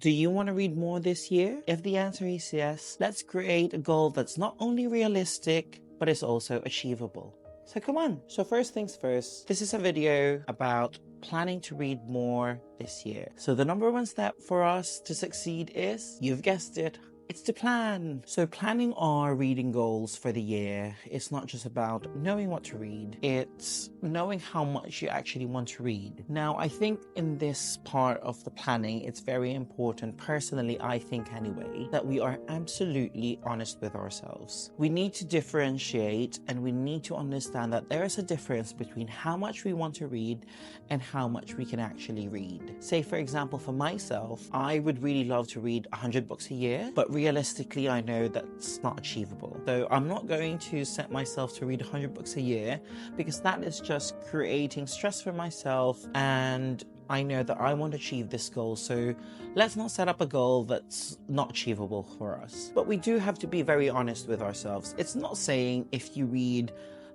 Do you want to read more this year? If the answer is yes, let's create a goal that's not only realistic, but is also achievable. So come on. So first things first, this is a video about planning to read more this year. So the number one step for us to succeed is, you've guessed it, it's to plan. So planning our reading goals for the year is not just about knowing what to read, it's knowing how much you actually want to read. Now, I think in this part of the planning, it's very important, personally, I think anyway, that we are absolutely honest with ourselves. We need to differentiate and we need to understand that there is a difference between how much we want to read and how much we can actually read. Say, for example, for myself, I would really love to read 100 books a year, but realistically, I know that's not achievable. So I'm not going to set myself to read 100 books a year because that is just creating stress for myself, and I know that I want to achieve this goal. So let's not set up a goal that's not achievable for us. But we do have to be very honest with ourselves. It's not saying if you read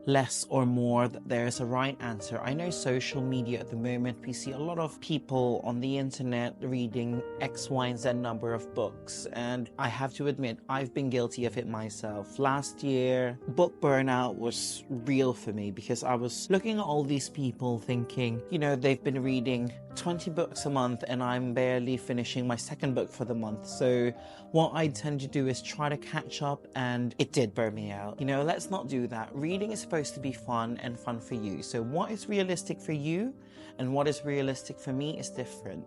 less or more that there's a right answer. I know social media at the moment, we see a lot of people on the internet reading X, Y, and Z number of books, and I have to admit, I've been guilty of it myself. Last year, book burnout was real for me because I was looking at all these people thinking, you know, they've been reading 20 books a month and I'm barely finishing my second book for the month. So what I tend to do is try to catch up, and it did burn me out. You know, let's not do that. Reading is supposed to be fun and fun for you. So what is realistic for you and what is realistic for me is different.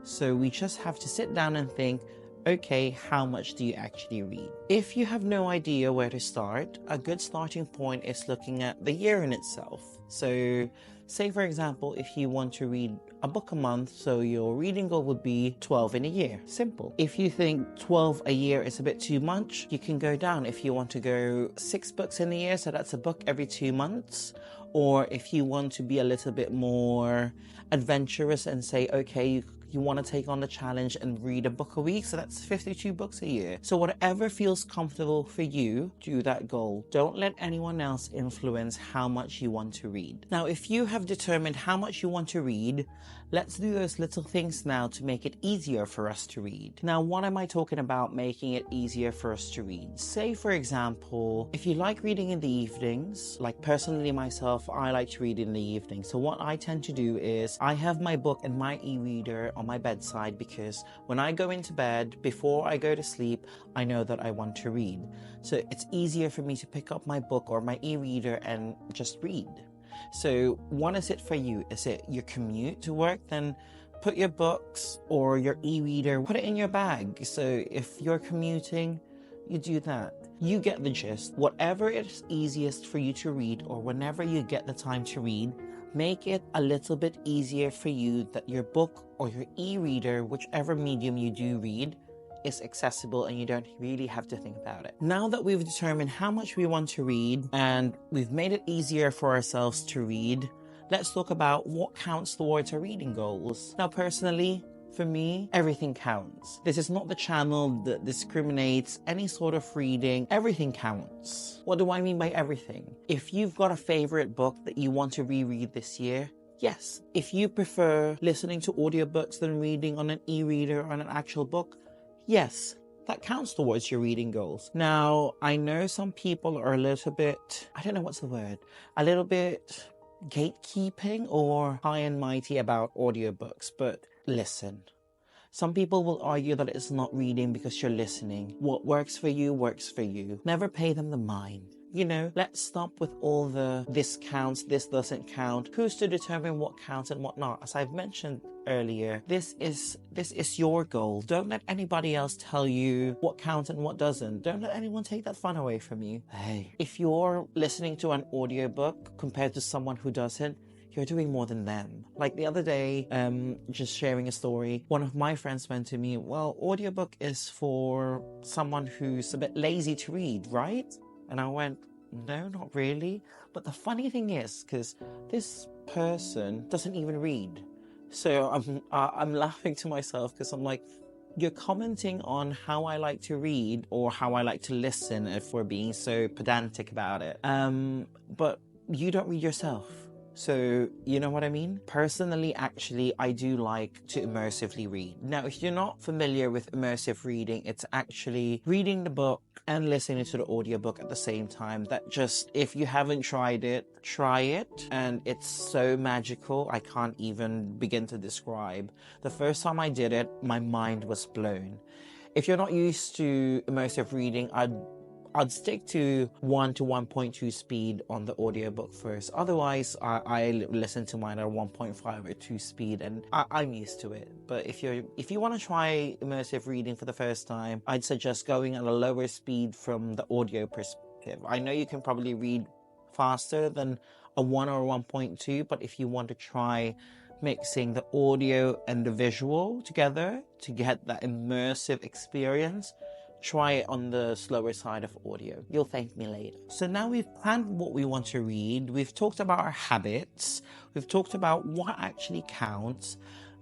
So we just have to sit down and think, okay, how much do you actually read? If you have no idea where to start, a good starting point is looking at the year in itself. So say, for example, if you want to read a book a month, so your reading goal would be 12 in a year. Simple. If you think 12 a year is a bit too much, you can go down. If you want to go 6 books in a year, so that's a book every 2 months. Or if you want to be a little bit more adventurous and say, okay, you want to take on the challenge and read a book a week, so that's 52 books a year. So whatever feels comfortable for you, do that goal. Don't let anyone else influence how much you want to read. Now, if you have determined how much you want to read, let's do those little things now to make it easier for us to read. Now, what am I talking about making it easier for us to read? Say, for example, if you like reading in the evenings, like personally myself, I like to read in the evening. So what I tend to do is I have my book and my e-reader on my bedside, because when I go into bed, before I go to sleep, I know that I want to read. So it's easier for me to pick up my book or my e-reader and just read. So what is it for you? Is it your commute to work? Then put your books or your e-reader, put it in your bag. So if you're commuting, you do that. You get the gist. Whatever is easiest for you to read, or whenever you get the time to read, make it a little bit easier for you that your book or your e-reader, whichever medium you do read, is accessible and you don't really have to think about it. Now that we've determined how much we want to read and we've made it easier for ourselves to read, let's talk about what counts towards our reading goals. Now, personally, for me, everything counts. This is not the channel that discriminates any sort of reading. Everything counts. What do I mean by everything? If you've got a favorite book that you want to reread this year, yes. If you prefer listening to audiobooks than reading on an e-reader or on an actual book, yes. That counts towards your reading goals. Now, I know some people are a little bit, I don't know what's the word, a little bit gatekeeping or high and mighty about audiobooks, but listen. Some people will argue that it's not reading because you're listening. What works for you works for you. Never pay them the mind. You know, let's stop with all the this counts, this doesn't count. Who's to determine what counts and what not? As I've mentioned earlier, this is your goal. Don't let anybody else tell you what counts and what doesn't. Don't let anyone take that fun away from you. Hey, if you're listening to an audiobook compared to someone who doesn't, you're doing more than them. Like the other day, just sharing a story, one of my friends went to me, well, audiobook is for someone who's a bit lazy to read, right? And I went, no, not really. But the funny thing is, because this person doesn't even read. So I'm laughing to myself because I'm like, you're commenting on how I like to read or how I like to listen, if we're being so pedantic about it. But you don't read yourself. So, you know what I mean? Personally, actually, I do like to immersively read. Now, if you're not familiar with immersive reading, it's actually reading the book and listening to the audiobook at the same time. That just, if you haven't tried it, try it. And it's so magical, I can't even begin to describe. The first time I did it, my mind was blown. If you're not used to immersive reading, I'd stick to 1 to 1.2 speed on the audiobook first. Otherwise, I listen to mine at 1.5 or 2 speed, and I'm used to it. But if you want to try immersive reading for the first time, I'd suggest going at a lower speed from the audio perspective. I know you can probably read faster than a 1 or 1.2, but if you want to try mixing the audio and the visual together to get that immersive experience, try it on the slower side of audio. You'll thank me later. So now we've planned what we want to read. We've talked about our habits. We've talked about what actually counts.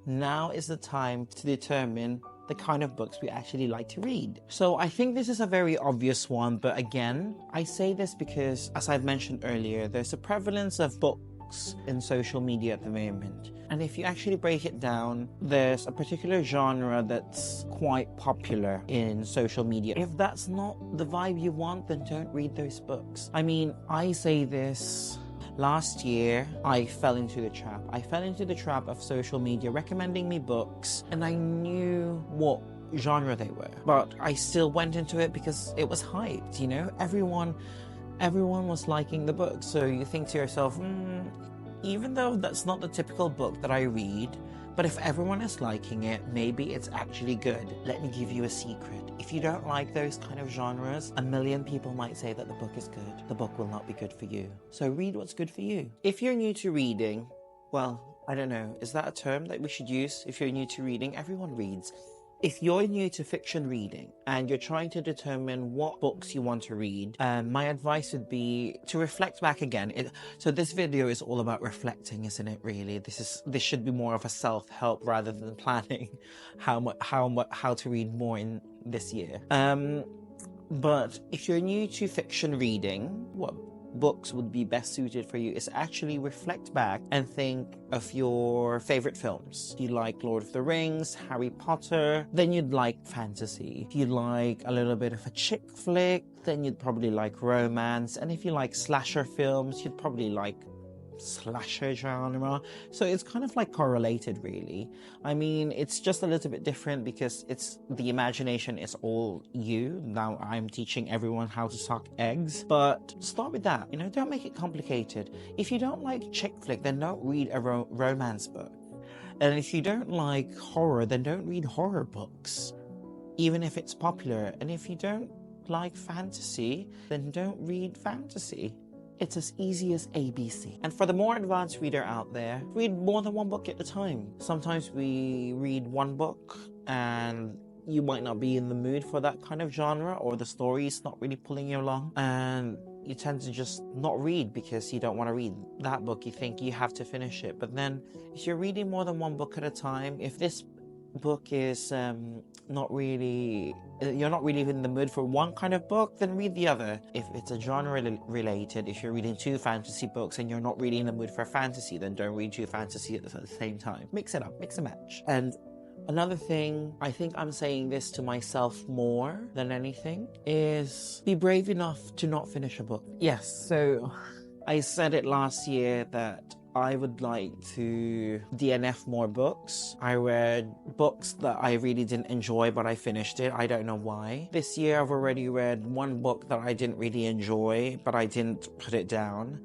Now is the time to determine the kind of books we actually like to read. So I think this is a very obvious one, but again, I say this because, as I've mentioned earlier, there's a prevalence of books in social media at the moment. And if you actually break it down, there's a particular genre that's quite popular in social media. If that's not the vibe you want, then don't read those books. I mean, I say this. Last year, I fell into the trap. I fell into the trap of social media recommending me books, and I knew what genre they were. But I still went into it because it was hyped, you know? Everyone was liking the book. So you think to yourself, even though that's not the typical book that I read, but if everyone is liking it, maybe it's actually good. Let me give you a secret. If you don't like those kind of genres, a million people might say that the book is good. The book will not be good for you. So read what's good for you. If you're new to reading, well, I don't know, is that a term that we should use? If you're new to reading, everyone reads. If you're new to fiction reading and you're trying to determine what books you want to read, my advice would be to reflect back again. So this video is all about reflecting, isn't it, really? This should be more of a self-help rather than planning how to read more in this year. But if you're new to fiction reading, what books would be best suited for you is actually reflect back and think of your favorite films. If you like Lord of the Rings, Harry Potter, then you'd like fantasy. If you like a little bit of a chick flick, then you'd probably like romance. And if you like slasher films, you'd probably like slasher genre. So it's kind of like correlated, really. I mean, it's just a little bit different because it's the imagination is all you. Now I'm teaching everyone how to suck eggs, but start with that, you know, don't make it complicated. If you don't like chick flick, then don't read a romance book. And if you don't like horror, then don't read horror books, even if it's popular. And if you don't like fantasy, then don't read fantasy. It's as easy as ABC. And for the more advanced reader out there, read more than one book at a time. Sometimes we read one book and you might not be in the mood for that kind of genre, or the story is not really pulling you along, and you tend to just not read because you don't want to read that book. You think you have to finish it. But then if you're reading more than one book at a time, if this book is not really, you're not really in the mood for one kind of book, then read the other. If it's a genre related, if you're reading 2 fantasy books and you're not really in the mood for fantasy, then don't read 2 fantasy at the same time. Mix it up, mix and match. And another thing, I think I'm saying this to myself more than anything, is be brave enough to not finish a book. Yes, so I said it last year that I would like to DNF more books. I read books that I really didn't enjoy, but I finished it. I don't know why. This year I've already read one book that I didn't really enjoy, but I didn't put it down.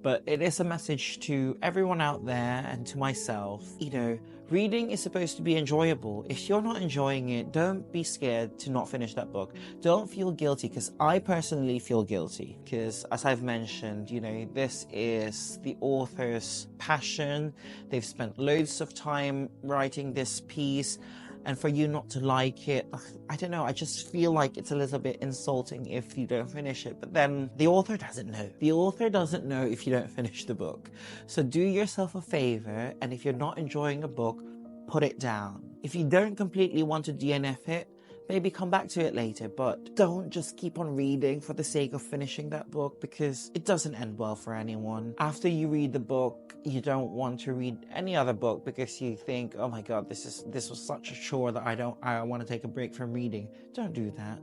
But it is a message to everyone out there and to myself. You know, reading is supposed to be enjoyable. If you're not enjoying it, don't be scared to not finish that book. Don't feel guilty, because I personally feel guilty. Because as I've mentioned, you know, this is the author's passion. They've spent loads of time writing this piece. And for you not to like it, I don't know, I just feel like it's a little bit insulting if you don't finish it. But then the author doesn't know. The author doesn't know if you don't finish the book. So do yourself a favor, and if you're not enjoying a book, put it down. If you don't completely want to DNF it, maybe come back to it later, but don't just keep on reading for the sake of finishing that book, because it doesn't end well for anyone. After you read the book, you don't want to read any other book because you think, oh my god, this was such a chore that I want to take a break from reading. Don't do that.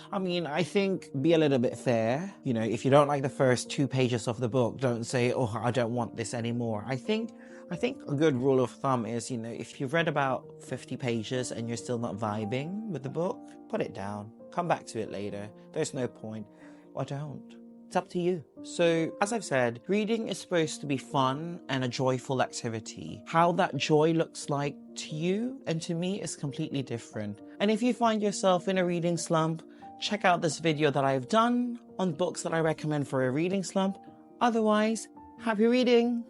I mean, I think be a little bit fair. You know, if you don't like the first 2 pages of the book, don't say, oh, I don't want this anymore. I think a good rule of thumb is, you know, if you've read about 50 pages and you're still not vibing with the book, put it down. Come back to it later. There's no point. Or don't. It's up to you. So, as I've said, reading is supposed to be fun and a joyful activity. How that joy looks like to you and to me is completely different. And if you find yourself in a reading slump, check out this video that I've done on books that I recommend for a reading slump. Otherwise, happy reading!